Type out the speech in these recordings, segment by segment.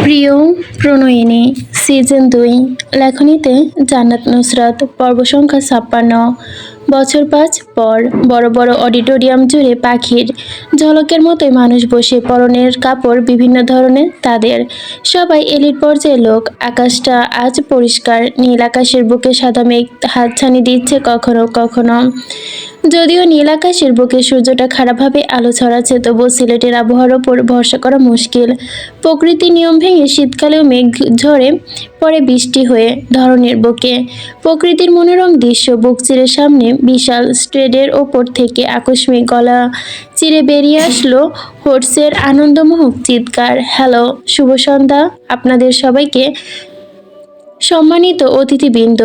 প্রিয় প্রণয়িনী সিজন 2 লেখনীতে জান্নাত নুসরাত পর্ব সংখ্যা 56। বছর 5 পর বড় বড় অডিটোরিয়াম জুড়ে পাখির ঝলকের মতোই মানুষ বসে, পরনের কাপড় বিভিন্ন ধরনের তাদের, সবাই এলিট পর্যায়ের লোক। আকাশটা আজ পরিষ্কার নীল, আকাশের বুকে সাদা মেঘ হাতছানি দিচ্ছে কখনো কখনো। যদিও নীল আকাশের বুকে সূর্যটা খারাপভাবে আলো ছড়াচ্ছে, তবুও সিলেটের আবহাওয়ার ওপর ভরসা করা মুশকিল। প্রকৃতির নিয়ম ভেঙে শীতকালেও মেঘ ঝরে পড়ে বৃষ্টি হয়ে ধরনের বুকে। প্রকৃতির মনোরম দৃশ্য বুক চিরে সামনে, বিশাল স্টেডের ওপর থেকে আকস্মিক গলা চিরে বেরিয়ে আসলো হোর্সের আনন্দমোহক চিৎকার। হ্যালো, শুভ সন্ধ্যা আপনাদের সবাইকে। সম্মানিত অতিথিবৃন্দ,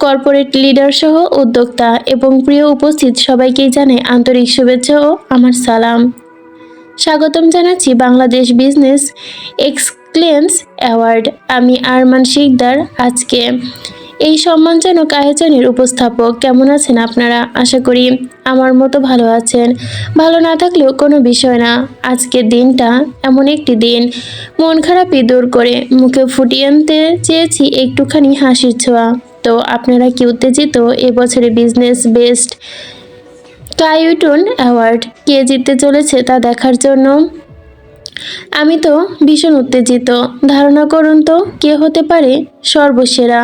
কর্পোরেট লিডার সহ উদ্যোক্তা এবং প্রিয় উপস্থিত সবাইকেই জানাই আন্তরিক শুভেচ্ছা ও আমার সালাম। স্বাগতম জানাচ্ছি বাংলাদেশ বিজনেস এক্সেলেন্স অ্যাওয়ার্ড। আমি আরমান শিকদার, আজকে এই সম্মানজনক আয়োজনের উপস্থাপক। কেমন আছেন আপনারা? আশা করি আমার মতো ভালো আছেন। ভালো না থাকলেও কোনো বিষয় না, আজকের দিনটা এমন একটি দিন মন খারাপই দূর করে মুখে ফুটিয়ে আনতে চেয়েছি একটুখানি হাসির ছোঁয়া। তো আপনারা কি উত্তেজিত এবছরে বিজনেস বেস্ট টাইটন অ্যাওয়ার্ড কে জিততে চলেছে তা দেখার জন্য? আমি তো ভীষণ উত্তেজিত। ধারণা করুন তো কে হতে পারে সর্বসেরা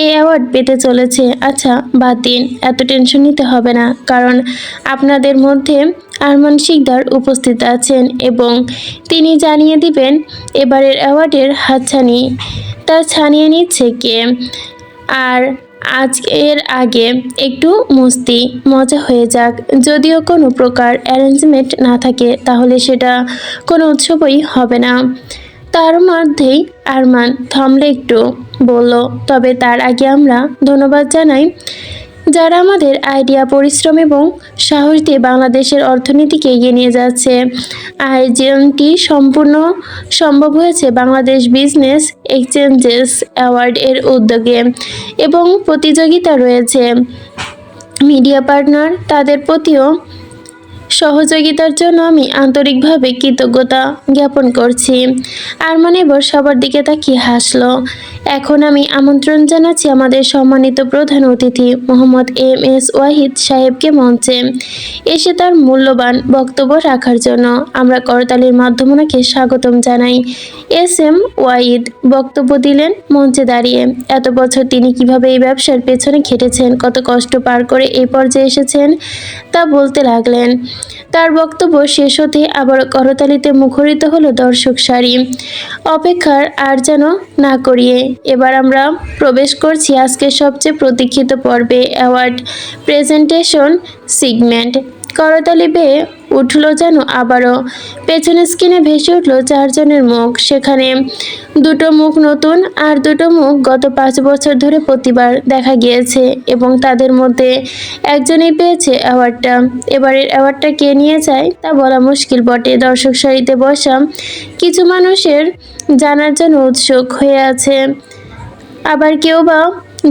এই অ্যাওয়ার্ড পেতে চলেছে। আচ্ছা বাদ দিন, এত টেনশন নিতে হবে না, কারণ আপনাদের মধ্যে আরমান শিকদার উপস্থিত আছেন এবং তিনি জানিয়ে দিবেন এবারের অ্যাওয়ার্ডের হাতছানি তা ছানিয়ে নিচ্ছে কে। আর আজকের আগে একটু মস্তি মজা হয়ে যাক। যদিও কোনো প্রকার অ্যারেঞ্জমেন্ট না থাকে তাহলে সেটা কোনো উৎসবই হবে না। তার মধ্যেই আরমান থামলে একটু বলল, তবে তার আগে আমরা ধন্যবাদ জানাই যারা আমাদের আইডিয়া, পরিশ্রম এবং সাহস দিয়ে বাংলাদেশের অর্থনীতিকে এগিয়ে নিয়ে যাচ্ছে। আয়োজনটি সম্পূর্ণ সম্ভব হয়েছে বাংলাদেশ বিজনেস এক্সচেঞ্জেস অ্যাওয়ার্ড এর উদ্যোগে এবং প্রতিযোগিতা রয়েছে মিডিয়া পার্টনার, তাদের প্রতিও সহযোগিতার জন্য আমি আন্তরিকভাবে কৃতজ্ঞতা জ্ঞাপন করছি। আরমান এবার সবার দিকে তাকিয়ে হাসলো। এখন আমি আমন্ত্রণ জানাচ্ছি আমাদের সম্মানিত প্রধান অতিথি মোহাম্মদ MS ওয়াহিদ সাহেবকে মঞ্চে এসে তার মূল্যবান বক্তব্য রাখার জন্য। আমরা করতালির মাধ্যমে ওনাকে স্বাগতম জানাই। SM ওয়াহিদ বক্তব্য দিলেন মঞ্চে দাঁড়িয়ে। এত বছর তিনি কিভাবে এই ব্যবসার পেছনে খেটেছেন, কত কষ্ট পার করে এই পর্যায়ে এসেছেন তা বলতে লাগলেন। তার বক্তব্য শেষ হতে আবার করতালিতে মুখরিত হলো দর্শক সারি। অপেক্ষার আর যেন না করিয়ে এবার আমরা প্রবেশ করছি আজকের সবচেয়ে প্রতীক্ষিত পর্বে, অ্যাওয়ার্ড প্রেজেন্টেশন সেগমেন্ট। করতালি বেয়ে উঠল যেন আবারও। পেছনের স্ক্রিনে ভেসে উঠল চারজনের মুখ। সেখানে দুটো মুখ নতুন আর দুটো মুখ গত 5 বছর ধরে প্রতিবার দেখা গিয়েছে এবং তাদের মধ্যে একজনই পেয়েছে অ্যাওয়ার্ডটা। এবারের অ্যাওয়ার্ডটা কে নিয়ে যায় তা বলা মুশকিল বটে। দর্শক সারিতে বসা কিছু মানুষের জানার জন্য উৎসুক হয়ে আছে, আবার কেউ বা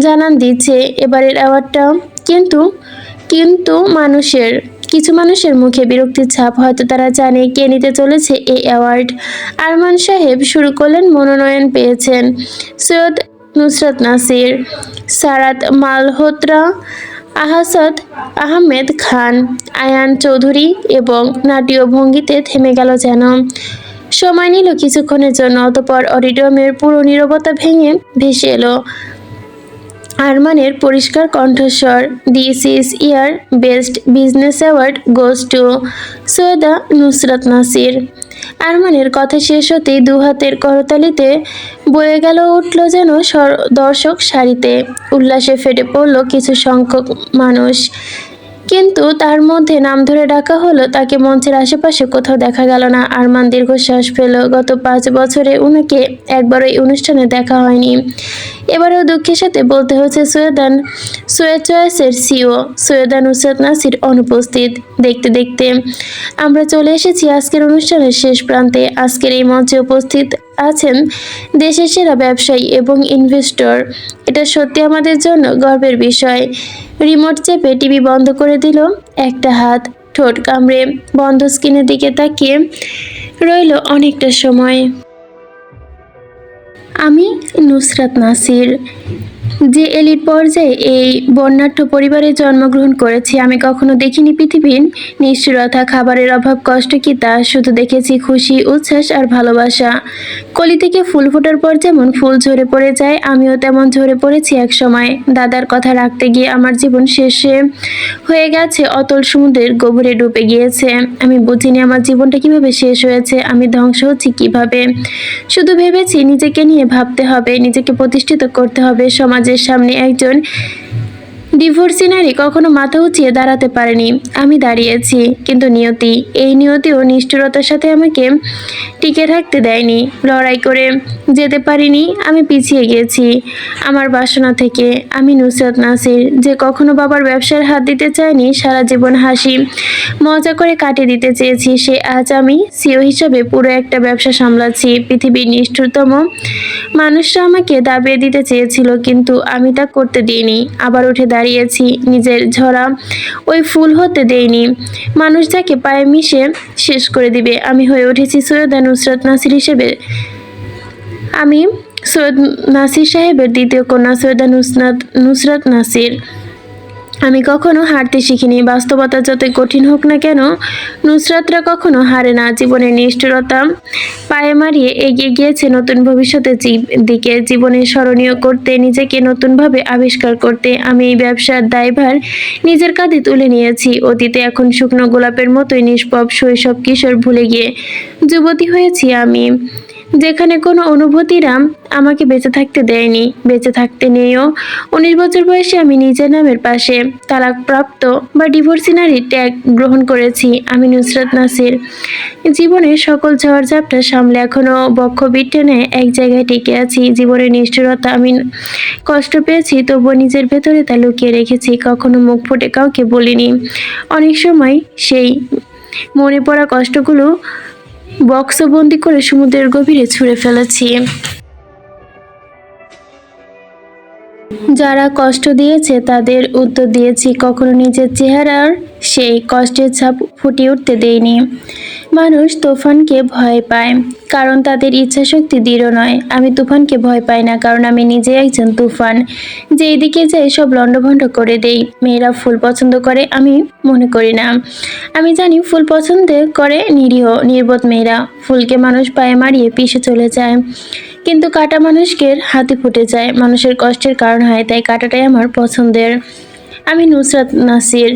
জানান দিচ্ছে এবারের অ্যাওয়ার্ডটা। কিন্তু কিছু মানুষের মুখে বিরক্তির ছাপ। হয়তো তারা জানে কে নিতে চলেছে এই অ্যাওয়ার্ড। আরমান সাহেব শুরু করলেন। মনোনয়ন পেয়েছেন সৈয়দ নুসরাত নাসির, সারাত মালহোত্রা, আহসাদ আহমেদ খান, আয়ান চৌধুরী এবং নাটীয় ভঙ্গিতে থেমে গেল যেন। সময় নিল কিছুক্ষণের জন্য, অতঃপর অডিটোরিয়ামের পুরো নীরবতা ভেঙে ভেসে এলো আরমানের পরিষ্কার কণ্ঠস্বর। This is year best business award goes to Syeda Nusrat Nasir. আরমানের কথা শেষ হতেই দু হাতের করতালিতে বয়ে গেল উঠল যেন দর্শক সারিতে। উল্লাসে ফেটে পড়ল কিছু সংখ্যক মানুষ, কিন্তু তার মধ্যে নাম ধরে ডাকা হলো তাকে মঞ্চের আশেপাশে কোথাও দেখা গেল না। আরমান দীর্ঘশ্বাস ফেল। গত 5 বছরে উনাকে একবারও এই অনুষ্ঠানে দেখা হয়নি। এবারেও দুঃখের সাথে বলতে হচ্ছে সৈয়দ চয়েসের CEO সৈয়দা নুসরাত নাসির অনুপস্থিত। দেখতে দেখতে আমরা চলে এসেছি আজকের অনুষ্ঠানের শেষ প্রান্তে। আজকের এই মঞ্চে উপস্থিত আছেন দেশের সেরা ব্যবসায়ী এবং ইনভেস্টর। এটা সত্যি আমাদের জন্য গর্বের বিষয়। রিমোট চেপে টিভি বন্ধ করে দিল একটা হাত। ঠোঁট কামড়ে বন্ধ স্ক্রিনের দিকে তাকিয়ে রইল অনেকটা সময়। আমি নুসরাত নাসির, যে এলিট পর্যায়ে এই বর্ণাঢ্য পরিবারে জন্মগ্রহণ করেছি। আমি কখনো দেখিনি পৃথিবীর নিষ্ঠুরতা, খাবারের অভাব, কষ্ট কি তা, শুধু দেখেছি খুশি, উচ্ছ্বাস আর ভালোবাসা। কলি থেকে ফুল ফোটার পর যেমন ফুল ঝরে পড়ে যায়, আমিও তেমন ঝরে পড়েছি এক সময়। দাদার কথা রাখতে গিয়ে আমার জীবন শেষে হয়ে গেছে, অতল সমুদ্রের গভীরে ডুবে গিয়েছে। আমি বুঝিনি আমার জীবনটা কিভাবে শেষ হয়েছে, আমি ধ্বংস হচ্ছি কিভাবে। শুধু ভেবেছি নিজেকে নিয়ে ভাবতে হবে, নিজেকে প্রতিষ্ঠিত করতে হবে। সমাজের সামনে একজন ডিভোর্সি নারী কখনো মাথা উঁচিয়ে দাঁড়াতে পারেনি, আমি দাঁড়িয়েছি। কিন্তু নিয়তি, এই নিয়তি ও নিষ্ঠুরতার সাথে আমাকে টিকে থাকতে দেয়নি। লড়াই করে যেতে পারিনি, আমি পিছিয়ে গিয়েছি আমার বাসনা থেকে। আমি নুসরাত নাসির, যে কখনো বাবার ব্যবসার হাত দিতে চায়নি, সারা জীবন হাসি মজা করে কাটিয়ে দিতে চেয়েছি, সে আজ আমি সিও হিসাবে পুরো একটা ব্যবসা সামলাচ্ছি। পৃথিবীর নিষ্ঠুরতম মানুষরা আমাকে দাবিয়ে দিতে চেয়েছিল, কিন্তু আমি তা করতে দিইনি। আবার উঠে দাঁড়িয়েছি, নিজের ঝরা ওই ফুল হতে দেইনি। মানুষ যাকে পায়ে মিশে শেষ করে দিবে। আমি হয়ে উঠেছি সৈয়দা নুসরাত নাসির হিসেবে। আমি সৈয়দ নাসির সাহেবের দ্বিতীয় কন্যা, সৈয়দা নুসরাত নাসির। আমি কখনো হারতে শিখিনি। বাস্তবতা যতই কঠিন হোক না কেন, নুসরাতরা কখনো হারে না। জীবনের নিষ্ঠুরতা পায়ে মারিয়ে এগিয়ে গিয়েছে নতুন ভবিষ্যতের দিকে, জীবনে স্মরণীয় করতে, নিজেকে নতুনভাবে আবিষ্কার করতে। আমি এই ব্যবসার দায়ভার নিজের কাঁধে তুলে নিয়েছি। অতীতে এখন শুকনো গোলাপের মতোই নিষ্পাপ, শৈশব কিশোর ভুলে গিয়ে যুবতী হয়েছি আমি, যেখানে কোনো অনুভূতিরা আমাকে বেঁচে থাকতে দেয়নি, বেঁচে থাকতে নেইও। 19 বছর বয়সে আমি নিজের নামের পাশে তালাকপ্রাপ্ত বা ডিভোর্সি নারীর ট্যাগ গ্রহণ করেছি। আমি নুসরাত নাসির জীবনের সকল ঝড়ঝাপটা সামলে এখনো বক্ষ বিটেনে এক জায়গায় টিকে আছি। জীবনের নিষ্ঠুরতা আমি কষ্ট পেয়েছি, তবুও নিজের ভেতরে তা লুকিয়ে রেখেছি, কখনো মুখ ফুটে কাউকে বলিনি। অনেক সময় সেই মনে পড়া কষ্টগুলো বক্সবন্দি করে সমুদ্রের গভীরে ছুঁড়ে ফেলেছি। যারা কষ্ট দিয়েছে তাদের উত্তর দিয়েছি, কখনো নিজের চেহারার সেই কষ্টের ছাপ ফুটিয়ে উঠতে দেয়নি। মানুষ তুফানকে ভয় পায় কারণ তাদের ইচ্ছাশক্তি দৃঢ় নয়। আমি তুফানকে ভয় পাই না, কারণ আমি নিজে একজন তুফান, যেই দিকে যাই সব লণ্ডভণ্ড করে দেই। মেয়েরা ফুল পছন্দ করে, আমি মনে করি না। আমি জানি ফুল পছন্দ করে নিরীহ নির্বোধ মেয়েরা। ফুলকে মানুষ পায়ে মারিয়ে পিষে চলে যায়, কিন্তু কাটা মানুষকে হাতে ফুটে যায়, মানুষের কষ্টের কারণ হয়, তাই কাটাটাই আমার পছন্দের। আমি নুসরাত নাসির,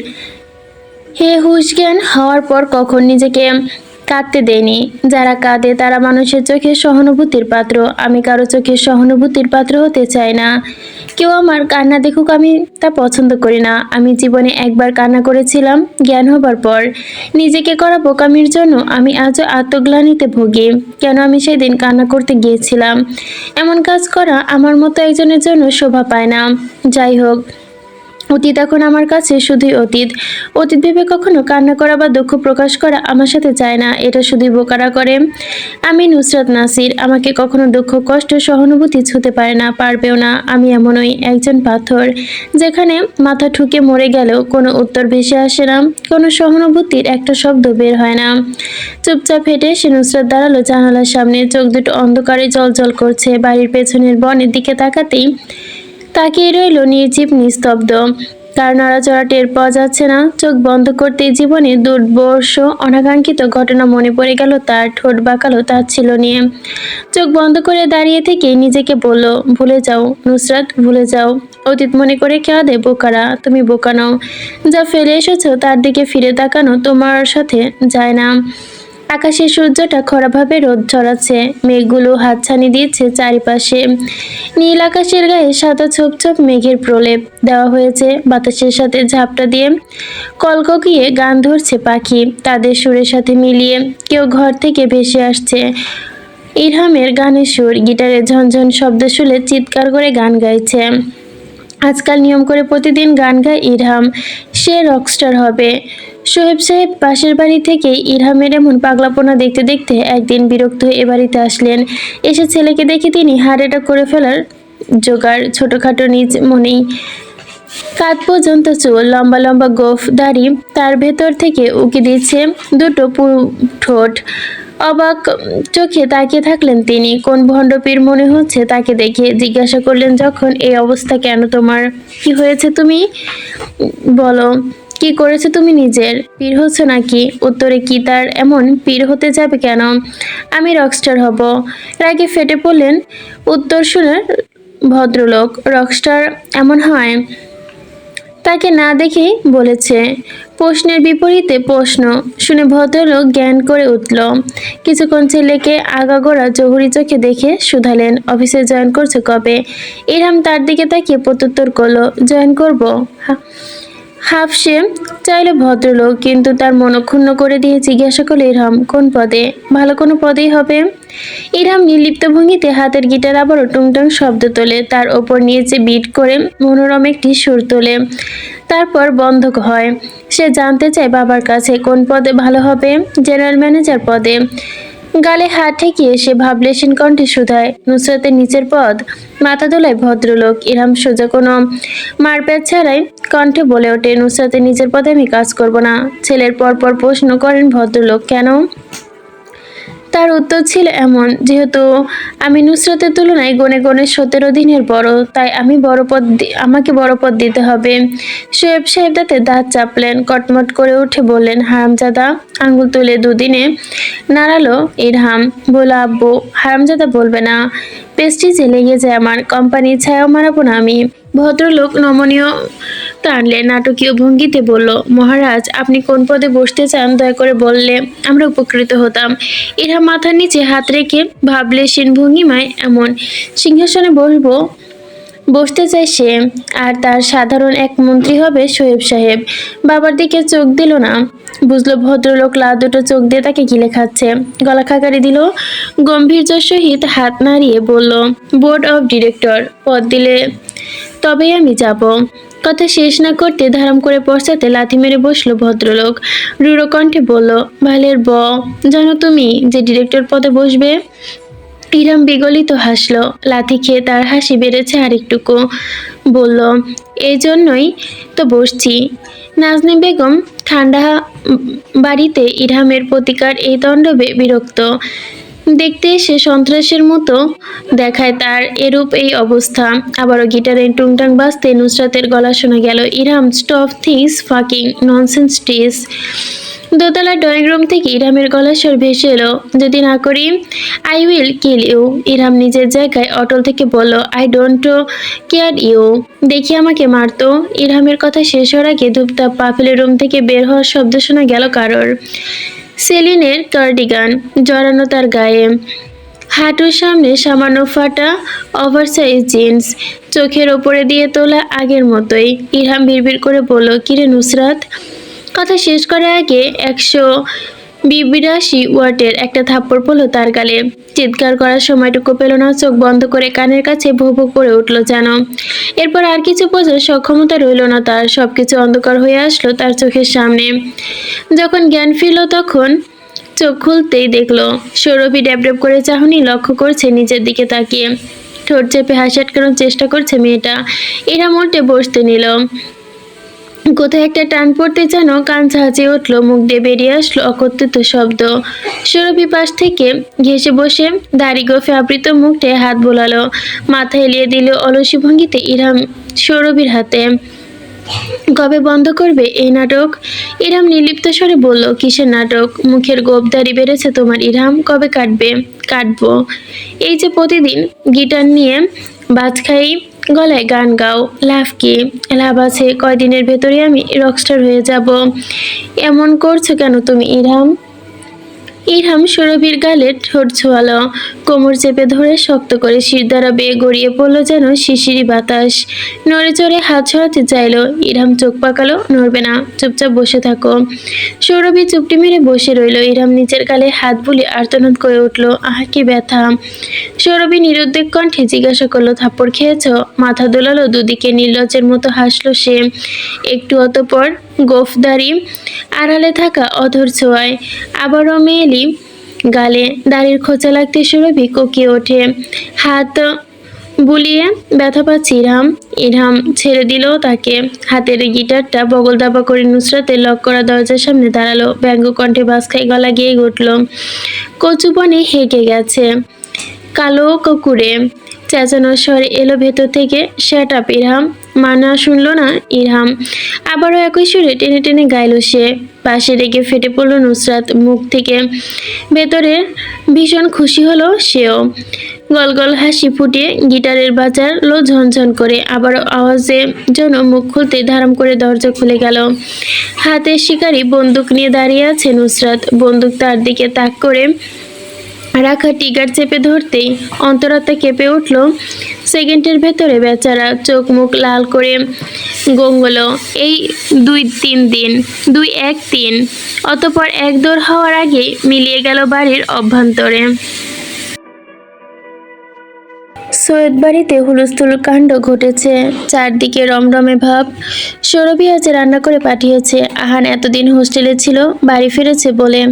হে হুশ জ্ঞান হওয়ার পর কখন নিজেকে কাঁদতে দেয়নি। যারা কাঁদে তারা মানুষের চোখে সহানুভূতির পাত্র। আমি কারো চোখে সহানুভূতির পাত্র হতে চাই না। কেউ আমার কান্না দেখুক, আমি তা পছন্দ করি না। আমি জীবনে একবার কান্না করেছিলাম, জ্ঞান হবার পর। নিজেকে করা বোকামির জন্য আমি আজও আত্মগ্লানিতে ভুগি। কেন আমি সেদিন কান্না করতে গিয়েছিলাম? এমন কাজ করা আমার মতো একজনের জন্য শোভা পায় না। যাই হোক, অতীত এখন আমার কাছে শুধুই অতীত। অতীত ভেবে কখনো কান্না করা বা দুঃখ প্রকাশ করা আমার সাথে যায় না, এটা শুধুই বোকারা করে। আমি নুসরাত নাসির, আমাকে কখনো দুঃখ, কষ্ট, সহানুভূতি ছুঁতে পারে না, পারবেও না। আমি এমনই একজন পাথর, যেখানে মাথা ঠুকে মরে গেলেও কোনো উত্তর ভেসে আসে না, কোনো সহানুভূতির একটা শব্দ বের হয় না। চুপচাপ হেঁটে সে নুসরাত দাঁড়ালো জানালার সামনে, চোখ দুটো অন্ধকারে জ্বলজ্বল করছে। বাড়ির পেছনের বনের দিকে তাকিয়ে রইল নির্জীব, নিস্তব্ধ। কার নড়াচড়া টের পাওয়া যাচ্ছে না। চোখ বন্ধ করতেই জীবনে দুর্বর্ষ অনাকাঙ্ক্ষিত ঘটনা মনে পড়ে গেল তার। ঠোঁট বাঁকালো তাচ্ছিল নিয়ে। চোখ বন্ধ করে দাঁড়িয়ে থেকে নিজেকে বলল, ভুলে যাও নুসরাত, ভুলে যাও। অতীত মনে করে কাঁদে বোকারা, তুমি বোকা নও। যা ফেলে এসেছো তার দিকে ফিরে তাকানো তোমার সাথে যায় না। আকাশে সূর্যটা খরাভাবে রোদ ছড়াচ্ছে, মেঘগুলো হাতছানি দিচ্ছে চারিপাশে। নীল আকাশের গায়ে সাদা ছোপ ছোপ মেঘের প্রলেপ দেওয়া হয়েছে, বাতাসের সাথে ঝাপটা দিয়ে কলককিয়ে গান ধরছে পাখি, তাদের সুরের সাথে মিলিয়ে কেউ ঘর থেকে ভেসে আসছে ইরহামের গানের সুর। গিটারের ঝনঝন শব্দ শুনে চিৎকার করে গান গাইছে। আজকাল নিয়ম করে প্রতিদিন গান গায় ইরহাম, সে রকস্টার হবে। সোহেব সাহেব পাশের বাড়ি থেকে ইরহামের এমন পাগলাপোনা দেখতে দেখতে একদিন বিরক্ত হয়ে এ বাড়িতে আসলেন। এসে ছেলেকে দেখে তিনি হার্ট করে ফেলার জোগাড়। ছোটখাটো নিজ মনেই কাঁধ পর্যন্ত চুল, লম্বা লম্বা গোফ দাড়ি, তার ভেতর থেকে উকি দিচ্ছে দুটো পুরু ঠোঁট। অবাক চোখে তাকিয়ে থাকলেন তিনি। কোন ভণ্ডপীর মনে হচ্ছে তাকে দেখে জিজ্ঞাসা করলেন যখন, এই অবস্থা কেন তোমার? কি হয়েছে তুমি বলো? কি করেছো তুমি? নিজের পীর হচ্ছ নাকি? উত্তরে কি তার এমন পীর হতে যাবে কেন? আমি রকস্টার হব। রাগে ফেটে পড়লেন উত্তর শুনে ভদ্রলোক। রকস্টার এমন হয়? তাকে না দেখেই বলেছে। প্রশ্নের বিপরীতে প্রশ্ন শুনে ভদ্রলোক জ্ঞান করে উঠল। কিছুক্ষণ ছেলেকে আগাগোড়া জহুরি চোখে দেখে শুধালেন, অফিসে জয়েন করছো কবে? ইরহাম তার দিকে তাকিয়ে প্রত্যুত্তর করলো, জয়েন করব। হাফসে চাইল ভদ্রলোক, কিন্তু তার মনক্ষুণ্ণ করে দিয়ে জিজ্ঞাসা করল, ইরহাম কোন পদে? ভালো কোনো পদেই হবে। ইরহাম নির্লিপ্ত ভঙ্গিতে হাতের গিটার আবারও টুংটাং শব্দ তোলে, তার ওপর নিচে বিট করে মনোরম একটি সুর তোলে, তারপর বন্ধ হয়। সে জানতে চায় বাবার কাছে কোন পদে ভালো হবে? জেনারেল ম্যানেজার পদে। গালে হাত ঠেকিয়ে সে ভাবলেশীন কণ্ঠে শুধায়, নুসরাতের নিচের পদ? মাথা দোলায় ভদ্রলোক। ইরহাম সোজা কোনো মারপ্যাচ ছাড়াই কণ্ঠে বলে ওঠে, নুসরাতের নিচের পদে আমি কাজ করব না। ছেলের পরপর প্রশ্ন করেন ভদ্রলোক, কেন? তার উত্তর ছিল এমন, যেহেতু আমি নুসরাতের তুলনায় গুণে গুণে 17 দিনের বড়, তাই আমাকে বড় পদ দিতে হবে। শোয়েব সাহেব দাঁত চাপলেন, কটমট করে উঠে বললেন, হারামজাদা। আঙ্গুল তুলে দুদিনে নাড়ালো ইরহাম। বলল, আব্বু হারামজাদা বলবে না, প্রেস্টিজে লেগে যায় আমার, কোম্পানির ছায়াও মারাবো না আমি। ভদ্রলোক নমনীয় টানলেন, নাটকীয় ভঙ্গিতে বলল, মহারাজ আপনি কোন পদে বসতে চান দয়া করে বললে আমরা উপকৃত হতাম। ইরহাম মাথার নিচে হাত রেখে ভাবলেশীন ভঙ্গিমায় এমন সিংহাসনে বসতে চায় সে, আর তার সাধারণ এক মন্ত্রী হবে শোয়েব সাহেব। বাবার দিকে চোখ দিল না, বুঝলো ভদ্রলোক লাল দুটো চোখ দিয়ে তাকে গিলে খাচ্ছে। গলা খাকারি দিল, গম্ভীর্যের সহিত হাত নাড়িয়ে বলল, বোর্ড অফ ডিরেক্টর পদ দিলে তবেই আমি যাব। কথা শেষ না করতে ধারাম করে পশ্চাতে লাথি মেরে বসলো ভদ্রলোক। রূঢ় কণ্ঠে বলল, ভালের জানো তুমি যে ডিরেক্টর পদে বসবে? ইরহাম বিগলিত হাসলো। লাথি খেয়ে তার হাসি বেড়েছে আরেকটুকু। বলল, এই জন্যই তো বসছি। নাজনীন বেগম ঠান্ডা বাড়িতে ইরহামের প্রতিকার এই তাণ্ডবে বিরক্ত। দেখতে এসে সন্ত্রাসের মতো দেখায় তার এরূপ এই অবস্থা। আবারও গিটারের টুংটাং বাজতে নুসরাতের গলা শোনা গেল, Irham stop this fucking nonsense টিস। দোতলার ড্রয়িং রুম থেকে ইরহামের গলার স্বর ভেসে এলো, যদি না করি I will kill you. Irham নিজের জায়গায় অটল থেকে বলল, আই ডোন্ট কেয়ার ইউ। দেখি আমাকে মারতো। ইরহামের কথা শেষ হওয়ার আগে ধূপধাপ পা ফেলে রুম থেকে বের হওয়ার শব্দ শোনা গেল কারোর। সেলিনের কার্ডিগান জড়ানো তার গায়ে, হাঁটুর সামনে সামান্য ফাটা ওভারসাইজ জিন্স, চোখের ওপরে দিয়ে তোলা আগের মতোই। ইরহাম বিড়বিড় করে বলল, কিরে নুসরাত? কথা শেষ করার আগে 182 ওয়াটের একটা থাপ্পড় পড়ল তার গালে। চিৎকার করার সময়টুকু পেল না, চোখ বন্ধ করে কানের কাছে ভো ভো করে উঠল যেন। এরপর আর কিছু বোঝার সক্ষমতা রইল না তার, সবকিছু অন্ধকার হয়ে আসলো তার চোখের সামনে। যখন জ্ঞান ফিরল তখন চোখ খুলতেই দেখলো সৌরভী ড্যাব করে চাহনি লক্ষ্য করছে নিজের দিকে তাকিয়ে। ঠোঁট চেপে হাসি আটকানোর চেষ্টা করছে মেয়েটা। এরা উল্টে বসতে নিল। কোথায় একটা টান পড়তে যেন কান ছাঁচিয়ে উঠল, মুখ দিয়ে বেরিয়ে আসলো অকথ্যিত শব্দ। সৌরভী পাশ থেকে ঘেঁষে বসে দাড়ি গোফে আবৃত মুখটায় হাত বোলালো, মাথা এলিয়ে দিল অলসী ভঙ্গিতে ইরহাম সৌরভীর হাতে। কবে বন্ধ করবে এই নাটক? ইরহাম নির্লিপ্ত স্বরে বলল, কিসের নাটক? মুখের গোপ দাড়ি বেড়েছে তোমার ইরহাম, কবে কাটবে? কাটবো। এই যে প্রতিদিন গিটার নিয়ে বাজ খাই, গলায় গান গাও, লাভ কি? লাভ আছে, কয়দিনের ভেতরে আমি রকস্টার হয়ে যাব। এমন করছো কেন তুমি ইরহাম? ইরহাম সুরভির গালে ঠোঁট ছোঁয়ালো, কোমর চেপে ধরে শক্ত করে শির দ্বারা বেয়ে গড়িয়ে পড়ল যেন শিশিরি বাতাস। নড়ে চড়ে হাত ছড়াতে চাইলো। ইরহাম চোখ পাকালো, নড়বে না, চুপচাপ বসে থাকো। সৌরভী চুপটি মেরে বসে রইল। ইরহাম নিচের গালে হাত বুলিয়ে আর্তনাদ করে উঠল, আহা কি ব্যথা। সৌরভী নিরুদ্বেগ কণ্ঠে জিজ্ঞাসা করলো, থাপ্পড় খেয়েছ? মাথা দোলালো দুদিকে, নির্লজ্জের মতো হাসলো সে একটু। অতঃপর গোফদারি আড়ালে থাকা অধর ছোঁয়ায় আবারও মেয়েলি গালে দাড়ির খোঁচা লাগতে সুরভি কোকিয়ে ওঠে। হাত বুলিয়ে ব্যথা পাচ্ছে ইরহাম। ইরহাম ছেড়ে দিল তাকে। হাতের গিটারটা বগল দাবা করে নুসরাতের লক করা দরজার সামনে দাঁড়ালো। ব্যঙ্গ কণ্ঠে বাসখাই গলা গিয়ে উঠল, কচুবনে হেগে গেছে কালো কুকুরে। চেঁচানোর স্বরে এলো ভেতর থেকে, শ্যাট আপ ইরহাম। মানা শুনল না ইরহাম। আবারও একই সুরে টেনে টেনে গাইল সে। পাশে রেগে ফেটে পড়ল নুসরাত। মুখ থেকে ভেতরে ভীষণ খুশি হলো সেও। গলগল হাসি ফুটিয়ে গিটারের বাজালো ঝনঝন করে। আবারও আওয়াজে যেন মুখ খুলতে ধারাম করে দরজা খুলে গেল। হাতে শিকারি বন্দুক নিয়ে দাঁড়িয়ে আছে নুসরাত। বন্দুক তার দিকে তাক করে রাখা টিগার চেপে ধরতেই অন্তরাত্মা কেঁপে উঠল। সেকেন্ডের ভেতরে বেচারা চোখ মুখ লাল করে গঙ্গল। এই 2-3 দিন, 2-1-3। অতঃপর একদৌড় হওয়ার আগে মিলিয়ে গেল বাড়ির অভ্যন্তরে। সৈয়দ বাড়িতে হুলস্থুল কাণ্ড ঘটেছে। চারদিকে রমরমে ভাব। সৌরভী আজ রান্না করে পাঠিয়েছে। আহান এতদিন হোস্টেলে ছিল, বাড়ি ফিরেছে বলে।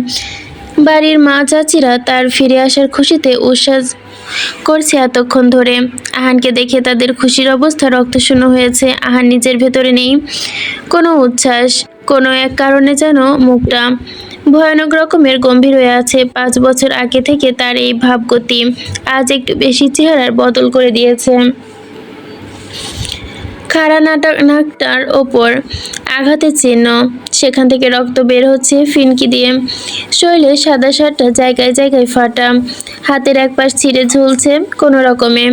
বাড়ির মা চাচিরা তার ফিরে আসার খুশিতে উচ্ছ্বাস করছে এতক্ষণ ধরে। আহানকে দেখে তাদের খুশির অবস্থা রক্তশূন্য হয়েছে। আহান নিজের ভেতরে নেই কোনো উচ্ছ্বাস। কোনো এক কারণে যেন মুখটা ভয়ানক রকমের গম্ভীর হয়ে আছে। 5 বছর আগে থেকে তার এই ভাবগতি আজ একটু বেশি চেহারার বদল করে দিয়েছে। খাড়া নাকটার ওপর আঘাতের চিহ্ন, সেখান থেকে রক্ত বের হচ্ছে ফিনকি দিয়ে। শরীরে সাদা শার্টটা জায়গায় জায়গায় ফাটা। হাতের এক পাশ ছিঁড়ে ঝুলছে কোনো রকমে।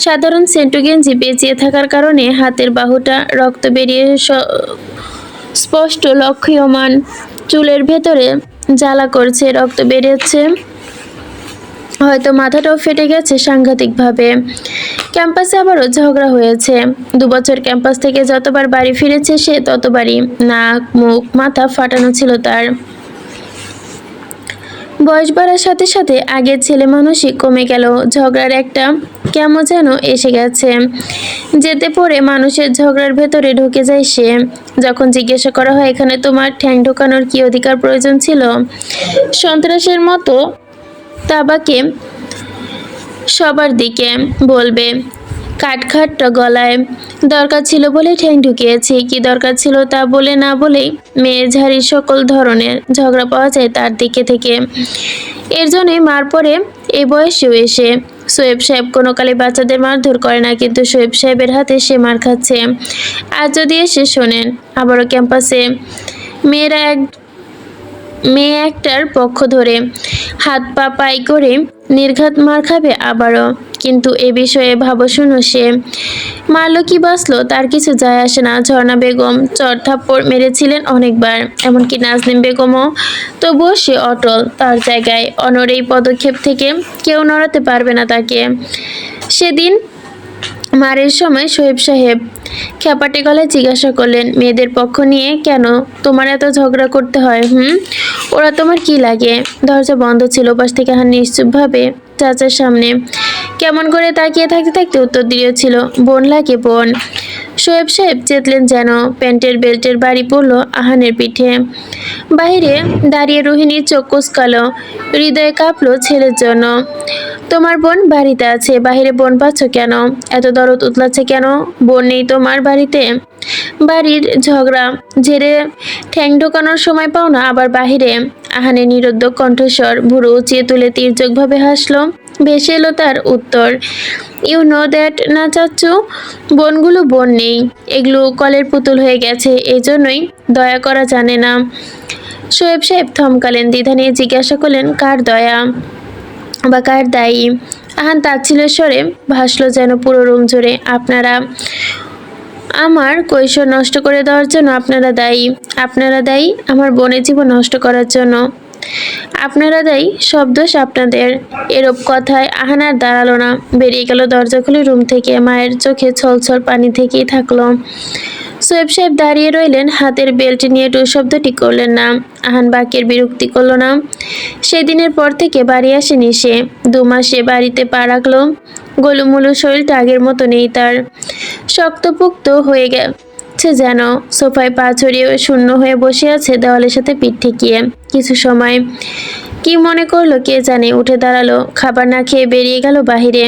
সাধারণ সেন্টু গেঞ্জি পেঁচিয়ে থাকার কারণে হাতের বাহুটা রক্ত বেরিয়ে স্পষ্ট লক্ষ্যমান। চুলের ভেতরে জ্বালা করছে, রক্ত বেরিয়েছে। হয়তো মাথাটাও ফেটে গেছে সাংঘাতিকভাবে। ক্যাম্পাসে আবারও ঝগড়া হয়েছে। 2 বছর ক্যাম্পাস থেকে যতবার বাড়ি ফিরেছে সে ততবারই নাক মুখ মাথা ফাটানো ছিল তার। বয়স বাড়ার সাথে সাথে আগের ছেলে মানুষই কমে গেল। ঝগড়ার একটা কেমন যেন এসে গেছে। যেতে পড়ে মানুষের ঝগড়ার ভেতরে ঢুকে যায় সে। যখন জিজ্ঞাসা করা হয়, এখানে তোমার ঠ্যাং ঢোকানোর কি অধিকার প্রয়োজন ছিল? সন্ত্রাসের মতো তাবাকে সবার দিকে বলবে, কাঠখাটটা গলায়। দরকার ছিল বলেই ঠ্যাং ঢুকিয়েছি। কি দরকার ছিল তা বলে না বলেই মেয়ে ঝাড়ি সকল ধরনের ঝগড়া পাওয়া যায় তার দিকে থেকে। এর জন্যই মার পরে এই বয়সেও এসে সোয়েব সাহেব কোনো কালে বাচ্চাদের মারধর করে না, কিন্তু সোয়েব সাহেবের হাতে সে মার খাচ্ছে। আর যদি এসে শোনেন আবারও ক্যাম্পাসে মেয়ে একটার পক্ষ ধরে হাত পা পাই করে নির্ঘাত মার খাবে আবারও। কিন্তু এ বিষয়ে ভাবো শুনো, সে মারলো কি বাঁচলো তার কিছু যায় আসে না। ঝর্ণা বেগম চর থাপ্পড় মেরেছিলেন অনেকবার, এমনকি নাজনীন বেগমও। তবুও সে অটল তার জায়গায়। অনর এই পদক্ষেপ থেকে কেউ নড়াতে পারবে না তাকে। সেদিন মারের সময় সোহেব সাহেব খ্যাপাটে গলায় জিজ্ঞাসা করলেন, মেয়েদের পক্ষ নিয়ে কেন তোমার এত ঝগড়া করতে হয়? ওরা তোমার কি লাগে? দরজা বন্ধ ছিল। পাশ থেকে আহান নিশ্চুপভাবে চাচার সামনে কেমন করে তাকিয়ে থাকতে থাকতে উত্তর দিয়েছিল, বোন লাগে বোন। সোহেব সাহেব চেতলেন যেন। প্যান্টের বেল্টের বাড়ি পড়ল আহানের পিঠে। বাহিরে দাঁড়িয়ে রোহিণীর চোখ কুঁচকালো, হৃদয়ে কাঁপলো ছেলের জন্য। তোমার বোন বাড়িতে আছে, বাহিরে বোন পাচ্ছ কেন? এত দরদ উতলাচ্ছে কেন? বোন নেই তোমার বাড়িতে? বাড়ির ঝগড়া ঝেড়ে ঠ্যাং ঢোকানোর সময় পাও না, আবার বাহিরে? আহানের নিরুদ্ধ কণ্ঠস্বর ভুরু উঁচিয়ে তুলে তীর্যকভাবে হাসলো। ভেসে এলো তার উত্তর, ইউ নো দ্যাট না চাচ্চু, বোনগুলো বোন নেই, এগুলো কলের পুতুল হয়ে গেছে, এই জন্যই দয়া করা জানে না। সোহেব সাহেব থমকালেন। দ্বিধা নিয়ে জিজ্ঞাসা করলেন, কার দয়া বা কার দায়ী? আহান তাচ্ছিল্যের স্বরে ভাসলো যেন পুরো রুম জুড়ে, আপনারা আমার কৈশোর নষ্ট করে দেওয়ার জন্য আপনারা দায়ী। আপনারা দায়ী আমার বোনের জীবন নষ্ট করার জন্য। আপনারা দায়ী, সব দোষ আপনাদের। এরূপ কথায় আহান আর দাঁড়ালো না, বেরিয়ে গেল দরজা খুলে রুম থেকে। মায়ের চোখে ছলছল পানি থেকেই থাকলো। সোহেব সাহেব দাঁড়িয়ে রইলেন, হাতের বেল্ট নিয়ে টু শব্দটি করলেন না। আহান বাক্যের বিরক্তি করল না। সেদিনের পর থেকে বাড়ি আসেনি সে। 2 মাসে বাড়িতে পা রাখলো। গোলুমুলু শরীরটা আগের মতো নেই তার। শক্তপোক্ত হয়ে গেছে যেন। সোফায় পা ছড়িয়ে শূন্য হয়ে বসে আছে, দেওয়ালের সাথে পিঠ ঠেকিয়ে। কিছু সময় কি মনে করলো কে জানে, উঠে দাঁড়ালো। খাবার না খেয়ে বেরিয়ে গেল বাহিরে।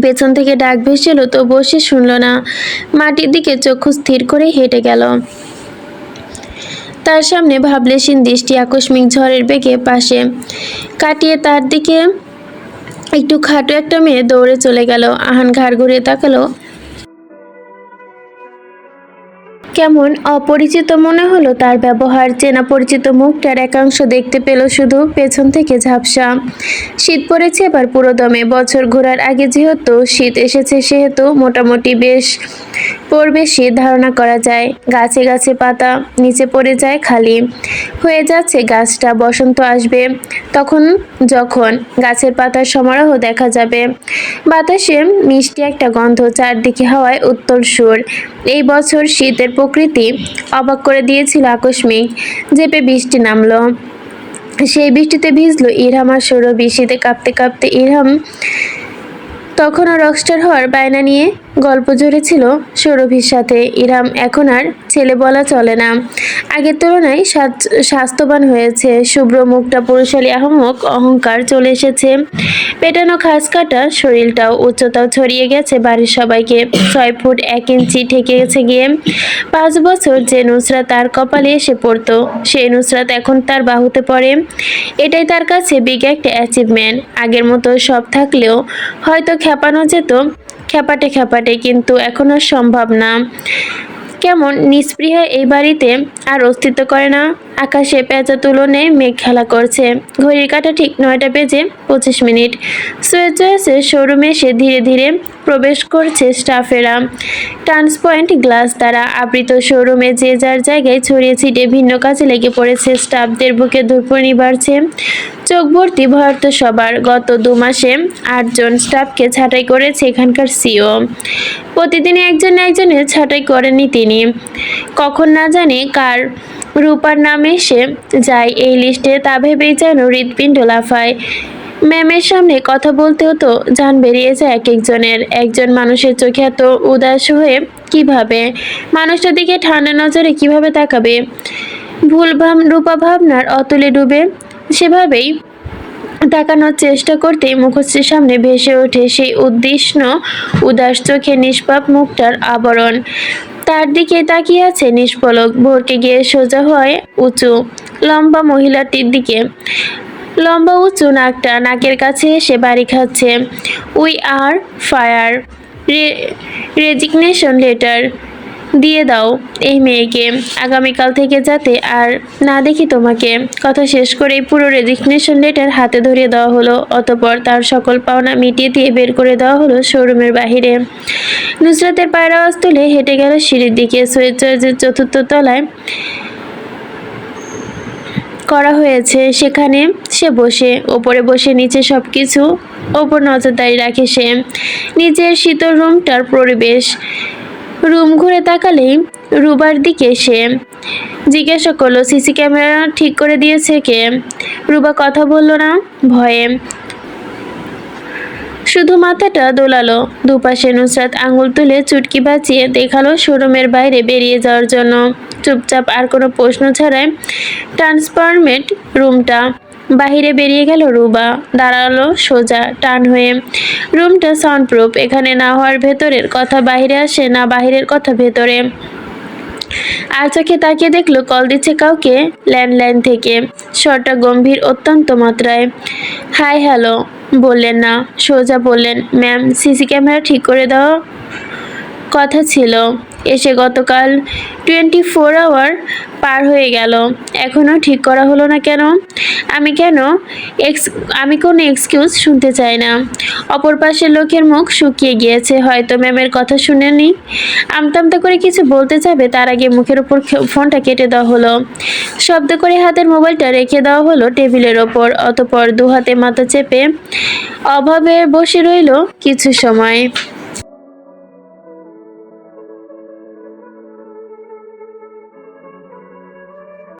পেছন থেকে ডাক ভেসেল, তবুও সে শুনল না। মাটির দিকে চক্ষু স্থির করে হেঁটে গেল। তার সামনে ভাবলেশীন দৃষ্টি আকস্মিক ঝড়ের বেগে পাশে কাটিয়ে তার দিকে একটু খাটো একটা মেয়ে দৌড়ে চলে গেল। আহান ঘাড় ঘুরিয়ে তাকালো। কেমন অপরিচিত মনে হলো তার ব্যবহার। চেনা পরিচিত মুখটার একাংশ দেখতে পেল শুধু পেছন থেকে ঝাপসা। শীত পড়েছে এবার পুরো দমে। বছর ঘোরার আগে যেহেতু শীত এসেছে, সেহেতু মোটামুটি বেশ পড়বে শীত ধারণা করা যায়। গাছে গাছে পাতা নিচে পড়ে যায়, খালি হয়ে যাচ্ছে গাছটা। বসন্ত আসবে তখন, যখন গাছের পাতার সমারোহ দেখা যাবে। বাতাসে মিষ্টি একটা গন্ধ, চারদিকে হাওয়ায় উত্তল সুর। এই বছর শীতের প্রকৃতি অবাক করে দিয়েছিল। আকস্মিক ঝেঁপে বৃষ্টি নামলো। সেই বৃষ্টিতে ভিজলো ইরহাম আর সৌরভী। শীতে কাঁপতে কাঁপতে ইরহাম তখনও রকস্টার হওয়ার বায়না নিয়ে গল্প জুড়েছিল সৌরভীর সাথে। ইরহাম এখন আর ছেলে বলা চলে না, আগের তুলনায় স্বাস্থ্যবান হয়েছে। শুভ্র মুখটা, পুরুষালী আহমক অহংকার চলে এসেছে। পেটানো খাস কাটা শরীরটাও, উচ্চতাও ছড়িয়ে গেছে বাড়ির সবাইকে। 6 ফুট 1 ইঞ্চি ঠেকে গেছে গিয়ে। 5 বছর যে নুসরাত তার কপালে এসে পড়তো, সেই নুসরাত এখন তার বাহুতে পড়ে। এটাই তার কাছে বিগ একটা অ্যাচিভমেন্ট। আগের মতো সব থাকলেও হয়তো খেপানো যেত খেপাটে খেপাটে, কিন্তু এখন আর সম্ভব না। কেমন নিস্পৃহা এই বাড়িতে আর অস্তিত্ব করে না। আকাশে পেঁচা তুলনে মেঘ খেলা করছে। ঘড়ির কাঁটা ঠিক 9টা বেজে 25 মিনিট। সুয়েজ শোরুমে এসে ধীরে ধীরে প্রবেশ করছে স্টাফেরা। ট্রান্সপয়েন্ট গ্লাস দ্বারা আবৃত শোরুমে যে যার জায়গায় ছড়িয়ে ছিটিয়ে ভিন্ন কাজে লেগে পড়েছে। স্টাফদের বুকে ধূপনি বাড়ছে, চোখ ভর্তি ভয়ার্থ সবার। গত 2 মাসে 8 জন স্টাফকে ছাঁটাই করেছে এখানকার সিও। প্রতিদিনই একজন একজনের ছাঁটাই করেননি তিনি। কখন না জানি কার রূপার নাম এসে যায় এই লিস্টে, তা ভেবেই যেন হৃৎপিণ্ড লাফায়। ম্যামের সামনে কথা বলতেও তো জান বেরিয়ে যায় এক একজনের। একজন মানুষের চোখে এত উদাস হয়ে কিভাবে, মানুষটার দিকে ঠান্ডা নজরে কিভাবে তাকাবে? রূপা ভাবনার অতলে ডুবে সেভাবেই তাকানোর চেষ্টা করতেই মুখশ্রীর সামনে ভেসে ওঠে সেই উদ্বিগ্ন উদাস চোখে নিষ্পাপ মুখটার আবরণ। তার দিকে তাকিয়ে আছে নিষ্পলক। ভরকে গিয়ে সোজা হয় উঁচু লম্বা মহিলাটির দিকে। লম্বা উঁচু নাকটা নাকের কাছে এসে বাড়ি খাচ্ছে। We are fire, resignation letter দিয়ে দাও এই মেয়েকে, আগামীকাল থেকে যাতে আর না দেখি তোমাকে। কথা শেষ করেই পুরো রেজিগনেশন লেটার হাতে ধরিয়ে দেওয়া হলো। অতঃপর তার সকল পাওনা মিটিয়ে দিয়ে বের করে দেওয়া হলো শোরুমের বাহিরে। নুসরাতের পায়ের আওয়াজ তুলে হেঁটে গেল সিঁড়ির দিকে। সুয়েজের 4র্থ তলায় করা হয়েছে, সেখানে সে বসে। ওপরে বসে নিচে সবকিছু ওপর নজরদারি রাখে সে। নিজের শীতল রুমটার পরিবেশ। রুম ঘুরে তাকালেই রুবার দিকে সে জিজ্ঞাসা করলো, সিসি ক্যামেরা ঠিক করে দিয়েছে কে? রুবা কথা বলল না, ভয়ে শুধু মাথাটা দোলালো। দুপাশে নুসরাত আঙুল তুলে চুটকি বাঁচিয়ে দেখালো শোরুমের বাইরে বেরিয়ে যাওয়ার জন্য। চুপচাপ আর কোনো প্রশ্ন ছাড়াই ট্রান্সফরমেট রুমটা বাহিরে বেরিয়ে গেল রুবা। দাঁড়ালো সোজা টান হয়ে। রুমটা সাউন্ডপ্রুফ। এখানে না হওয়ার ভেতরের কথা বাহিরে আসে, না বাহিরের কথা ভেতরে। আর চোখে তাকিয়ে দেখলো কল দিচ্ছে কাউকে ল্যান্ডলাইন থেকে। স্বরটা গম্ভীর অত্যন্ত মাত্রায়। হাই হ্যালো বললেন না, সোজা বললেন, ম্যাম সিসি ক্যামেরা ঠিক করে দেওয়া কথা ছিল এসে গতকাল 24 আওয়ার পার হয়ে গেল, এখনও ঠিক করা হলো না কেন? আমি কোনো এক্সকিউজ শুনতে চাই না। অপর পাশের লোকের মুখ শুকিয়ে গিয়েছে। হয়তো ম্যামের কথা শুনেনি। আমতা করে কিছু বলতে যাবে, তার আগে মুখের ওপর ফোনটা কেটে দেওয়া হলো। শব্দ করে হাতের মোবাইলটা রেখে দেওয়া হলো টেবিলের ওপর। অতঃপর 2 হাতে মাথা চেপে অভাবে বসে রইল কিছু সময়।